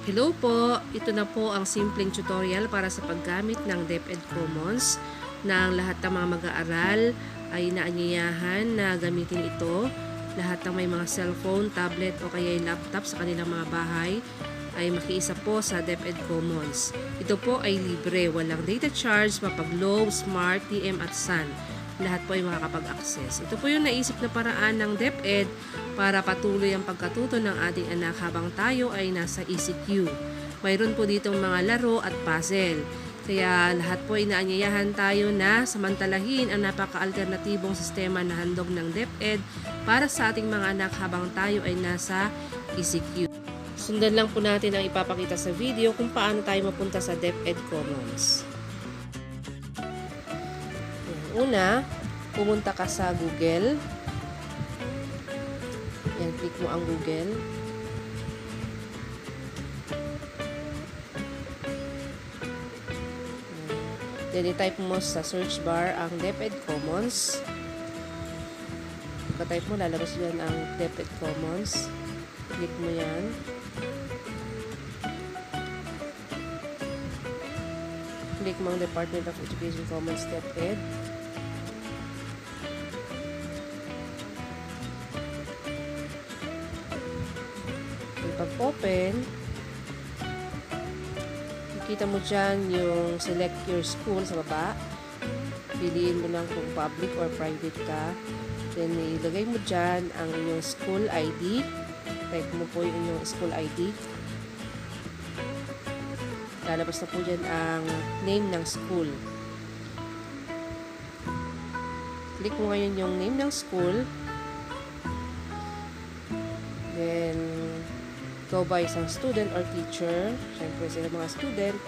Hello po! Ito na po ang simpleng tutorial para sa paggamit ng DepEd Commons ng lahat ng mga mag-aaral ay inaanyayahan na gamitin ito. Lahat ng may mga cellphone, tablet o kaya laptop sa kanilang mga bahay ay makiisa po sa DepEd Commons. Ito po ay libre, walang data charge, mapag-Globe, Smart, TM at Sun. Lahat po ay makakapag-access. Ito po yung naisip na paraan ng DepEd para patuloy ang pagkatuto ng ating anak habang tayo ay nasa ECQ. Mayroon po ditong mga laro at puzzle. Kaya lahat po ay inaanyayahan tayo na samantalahin ang napaka-alternatibong sistema na handog ng DepEd para sa ating mga anak habang tayo ay nasa ECQ. Sundan lang po natin ang ipapakita sa video kung paano tayo mapunta sa DepEd Commons. Una, pumunta ka sa Google. Yan, click mo ang Google. Then, i-type mo sa search bar ang DepEd Commons. Pagka-type mo, lalabas yan ang DepEd Commons. Click mo yan. Click mo ang Department of Education Commons DepEd. Pag-open, makita mo dyan yung select your school sa baba. Piliin mo lang kung public or private ka. Then, ilagay mo dyan ang inyong school ID. Type mo po yung inyong school ID. Lalabas na po dyan ang name ng school. Click mo ngayon yung name ng school. Then, go by isang student or teacher. Siyempre, sila mga student.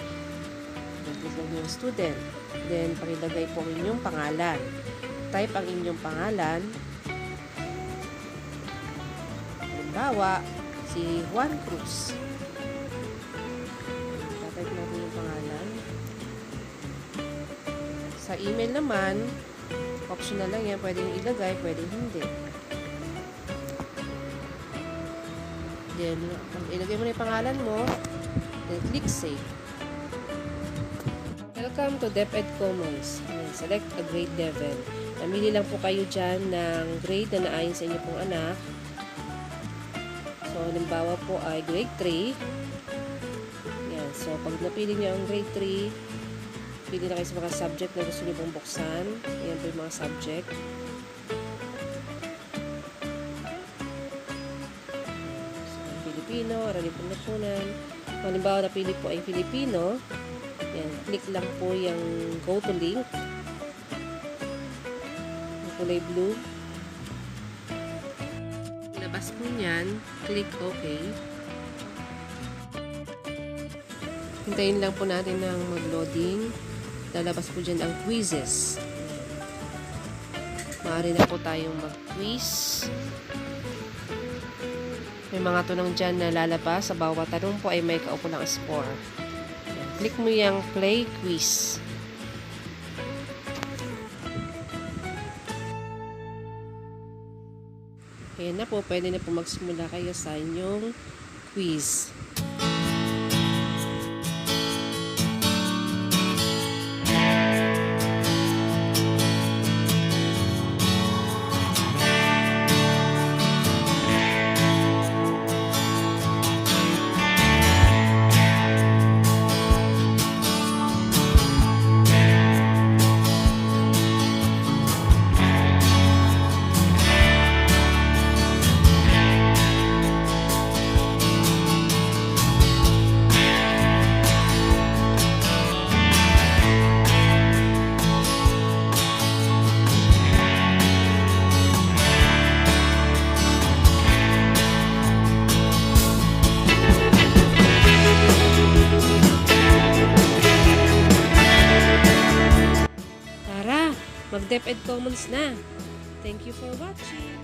Click lang yung student. Then, pakilagay po ang inyong pangalan. Type ang inyong pangalan. Halimbawa, si Juan Cruz. Type natin yung pangalan. Sa email naman, optional lang yan. Pwedeng ilagay, pwedeng hindi. Then, ilagay mo na yung pangalan mo. Then, click Save. Welcome to DepEd Commons. Select a grade level. Namili lang po kayo dyan ng grade na naayon sa inyo pong anak. So, halimbawa po ay grade 3. Yan. So, pag napili nyo ang grade 3, pili na kayo sa mga subject na gusto nyo pong buksan. Yan po yung mga subject. Filipino, aralin po lipunan. Halimbawa, napili po ay Filipino. Yan, click lang po yung go to link. Yung kulay blue. Labas po niyan, click OK. Hintayin lang po natin ng mag-loading. Lalabas po dyan ang quizzes. Maaari na po tayong mag-quiz. May mga tanong dyan na lalabas. Sa bawat tanong po ay may kaukulang score. Ayan. Click mo yung play quiz. Ayan na po. Pwede na po magsimula kayo sa inyong quiz. Mag-DepEd Commons na. Thank you for watching.